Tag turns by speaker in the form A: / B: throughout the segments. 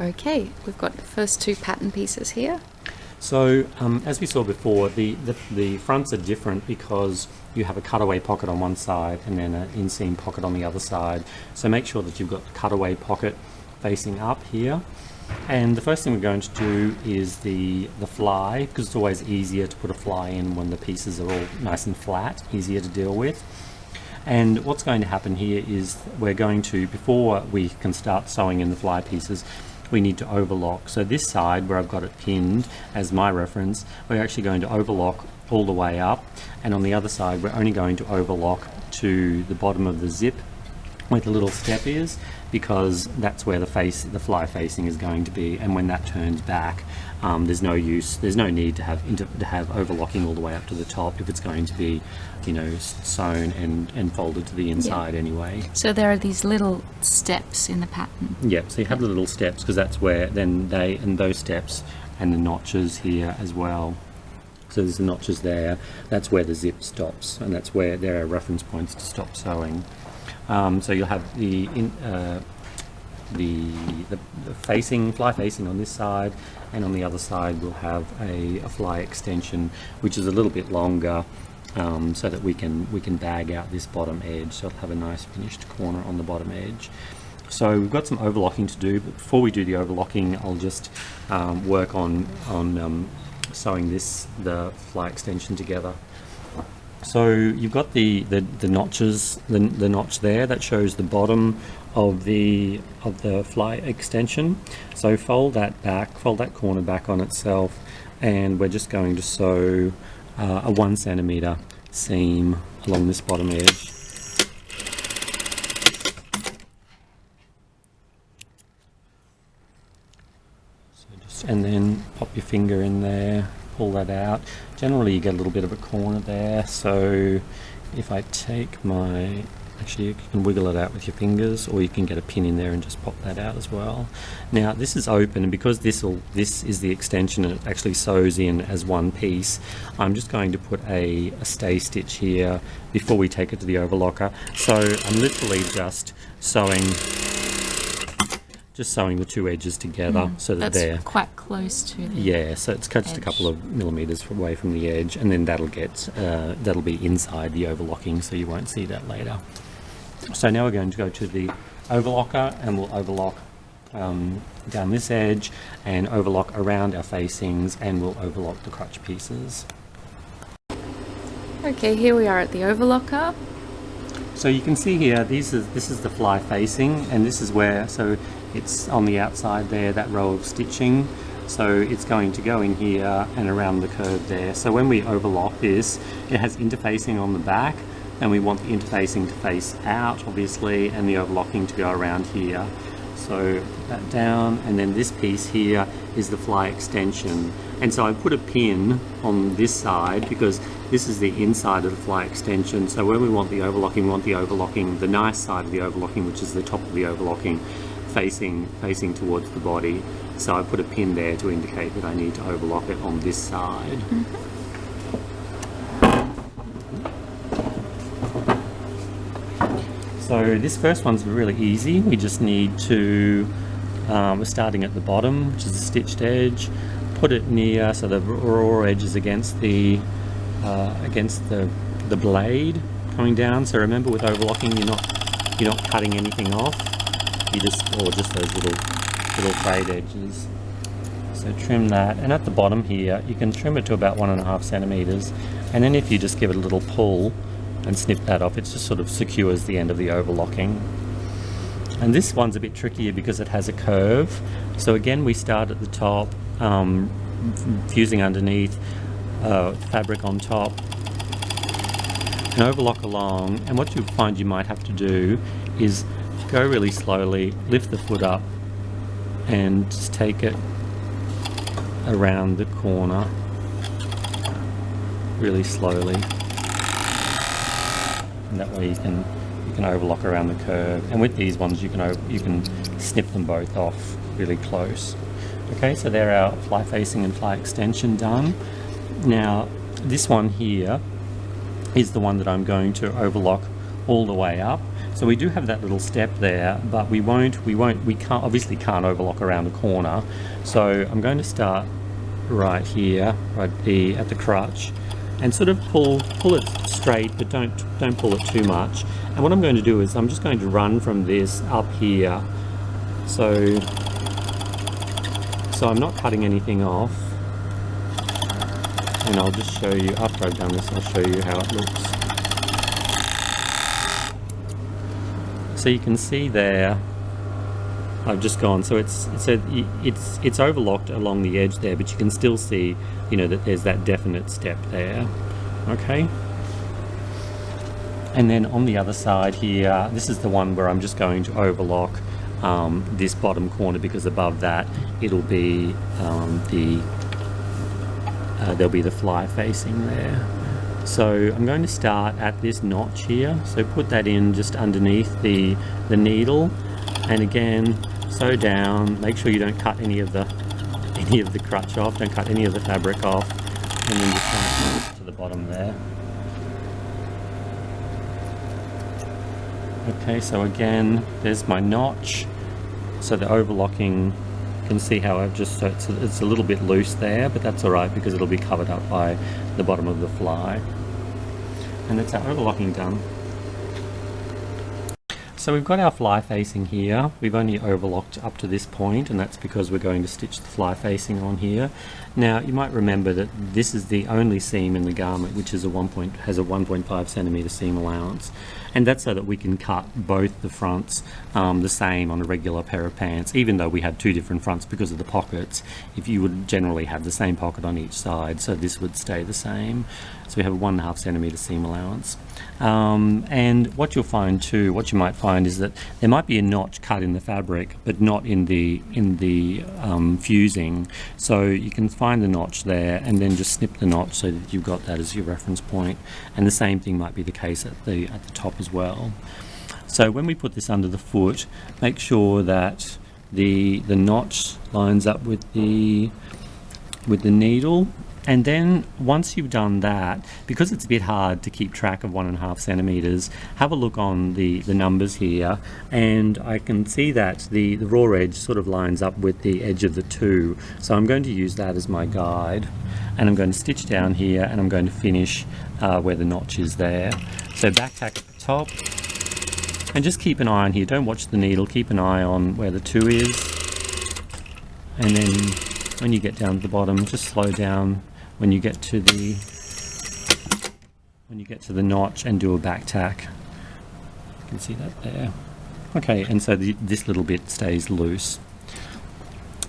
A: Okay, we've got the first two pattern pieces here.
B: So as we saw before, the fronts are different because you have a cutaway pocket on one side and then an inseam pocket on the other side. So make sure that you've got the cutaway pocket facing up here. And the first thing we're going to do is the fly, because it's always easier to put a fly in when the pieces are all nice and flat, easier to deal with. And what's going to happen here is we're going to, before we can start sewing in the fly pieces, we need to overlock. So this side where I've got it pinned as my reference, we're actually going to overlock all the way up, and on the other side we're only going to overlock to the bottom of the zip where the little step is, because that's where the fly facing is going to be, and when that turns back, there's no need to have overlocking all the way up to the top if it's going to be, you know, sewn and folded to the inside anyway.
A: So there are these little steps in the pattern.
B: Yep, so you have the little steps because that's where then those steps and the notches here as well. So there's the notches there, that's where the zip stops, and that's where there are reference points to stop sewing. So you'll have the fly facing on this side, and on the other side we'll have a fly extension which is a little bit longer, so that we can bag out this bottom edge, so it'll have a nice finished corner on the bottom edge. So we've got some overlocking to do, but before we do the overlocking I'll just work on sewing the fly extension together. So you've got the notches, the notch there that shows the bottom of the fly extension. So fold that corner back on itself, and we're just going to sew a 1 centimeter seam along this bottom edge. And then pop your finger in there, pull that out. Generally you get a little bit of a corner there, so if I take actually you can wiggle it out with your fingers, or you can get a pin in there and just pop that out as well. Now this is open, and because this is the extension and it actually sews in as one piece, I'm just going to put a stay stitch here before we take it to the overlocker. So I'm literally just sewing the two edges together, so that they're
A: quite close to the
B: so it's just a couple of millimeters away from the edge, and then that'll be inside the overlocking, so you won't see that later. So now we're going to go to the overlocker, and we'll overlock down this edge and overlock around our facings, and we'll overlock the crotch pieces.
A: Okay, here we are at the overlocker.
B: So you can see here, this is the fly facing, and this is where, so it's on the outside there, that row of stitching, so it's going to go in here and around the curve there. So when we overlock this, it has interfacing on the back, and we want the interfacing to face out obviously, and the overlocking to go around here. So put that down, and then this piece here is the fly extension, and so I put a pin on this side because this is the inside of the fly extension. So when we want the overlocking, we want the overlocking, the nice side of the overlocking, which is the top of the overlocking, facing towards the body. So I put a pin there to indicate that I need to overlock it on this side. So this first one's really easy. We just need to, we're starting at the bottom, which is the stitched edge, put it near, so the raw edge is against the blade coming down. So remember, with overlocking, you're not cutting anything off. Just those little frayed edges. So trim that, and at the bottom here you can trim it to about 1.5 centimeters, and then if you just give it a little pull and snip that off, it just sort of secures the end of the overlocking. And this one's a bit trickier because it has a curve. So again, we start at the top, fusing underneath, fabric on top, and overlock along. And what you find you might have to do is go really slowly, lift the foot up, and just take it around the corner really slowly, and that way you can overlock around the curve. And with these ones you can snip them both off really close. Okay, so they're our fly facing and fly extension done. Now this one here is the one that I'm going to overlock all the way up. So we do have that little step there, but we obviously can't overlock around the corner. So I'm going to start right here, at the crutch, and sort of pull it straight, but don't pull it too much. And what I'm going to do is I'm just going to run from this up here. So I'm not cutting anything off. And I'll just show you, after I've done this, I'll show you how it looks. So you can see there, I've just gone, so it's overlocked along the edge there, but you can still see, you know, that there's that definite step there. Okay. And then on the other side here, this is the one where I'm just going to overlock this bottom corner, because above that it'll be there'll be the fly facing there. So I'm going to start at this notch here, so put that in just underneath the needle, and again sew down. Make sure you don't cut any of the crutch off, don't cut any of the fabric off, and then just run it to the bottom there. Okay, so again, there's my notch. So the overlocking, you can see how I've just, so it's a little bit loose there, but that's all right because it'll be covered up by the bottom of the fly. And that's our overlocking done. So we've got our fly facing here. We've only overlocked up to this point, and that's because we're going to stitch the fly facing on here. Now you might remember that this is the only seam in the garment which is has a 1.5 centimeter seam allowance, and that's so that we can cut both the fronts the same on a regular pair of pants, even though we have two different fronts because of the pockets. If you would generally have the same pocket on each side, so this would stay the same. So we have a 1.5 centimeter seam allowance. And what you'll find too, what you might find is that there might be a notch cut in the fabric, but not in the fusing. So you can find the notch there, and then just snip the notch so that you've got that as your reference point. And the same thing might be the case at the top as well. So when we put this under the foot, make sure that the notch lines up with the needle. And then once you've done that, because it's a bit hard to keep track of 1.5 centimeters, have a look on the numbers here, and I can see that the raw edge sort of lines up with the edge of the 2. So I'm going to use that as my guide, and I'm going to stitch down here, and I'm going to finish where the notch is there. So back tack at the top, and just keep an eye on here. Don't watch the needle, keep an eye on where the 2 is, and then when you get down to the bottom, just slow down when you get to the notch and do a back tack. You can see that there. Okay, and so this little bit stays loose.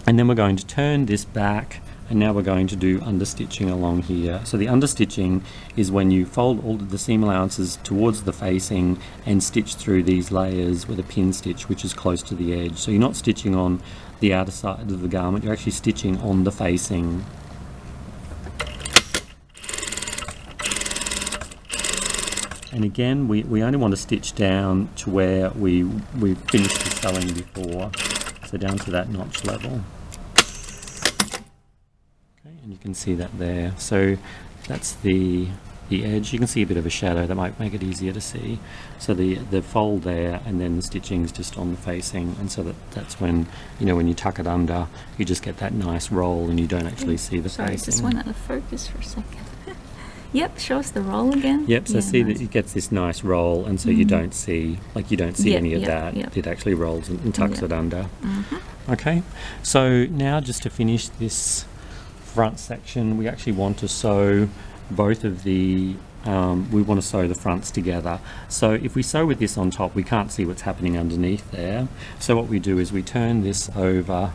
B: And then we're going to turn this back, and now we're going to do understitching along here. So the understitching is when you fold all of the seam allowances towards the facing and stitch through these layers with a pin stitch, which is close to the edge. So you're not stitching on the outer side of the garment, you're actually stitching on the facing. And again, we only want to stitch down to where we finished the sewing before, so down to that notch level. Okay, and you can see that there. So that's the edge. You can see a bit of a shadow, that might make it easier to see. So the fold there, and then the stitching is just on the facing, and so that's when, you know, when you tuck it under, you just get that nice roll and you don't actually see the
A: Sorry,
B: facing.
A: just went out of focus for a second. Yep, show us the roll again.
B: Yep, so
A: Yeah,
B: see
A: nice.
B: that it gets this nice roll, and so you don't see,
A: Yep,
B: any of
A: yep,
B: that.
A: yep.
B: It actually rolls and tucks
A: Yep.
B: it under. Okay, so now just to finish this front section, we actually want to sew both of the we want to sew the fronts together. So if we sew with this on top, we can't see what's happening underneath there. So what we do is we turn this over,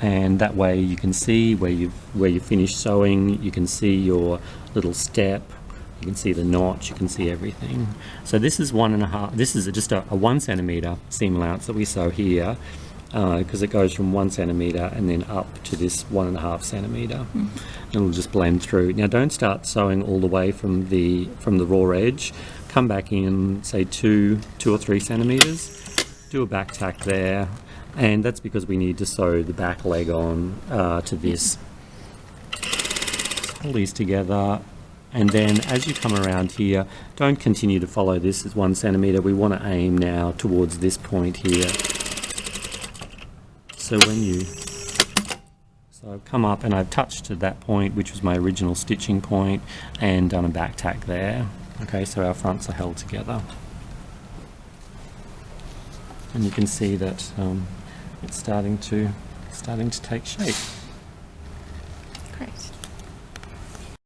B: and that way you can see where you've finished sewing. You can see your little step, you can see the notch, you can see everything. So this is 1.5. This is just a 1 centimeter seam allowance that we sew here, because it goes from 1 centimeter and then up to this 1.5 centimeter. And it'll just blend through. Now don't start sewing all the way from the raw edge. Come back in, say 2 or 3 centimeters. Do a back tack there, and that's because we need to sew the back leg on to this. Pull these together, And then as you come around here, don't continue to follow this as 1 centimetre. We want to aim now towards this point here. So so I've come up and I've touched to that point, which was my original stitching point, and done a back tack there. Okay, so our fronts are held together. And you can see that it's starting to take shape.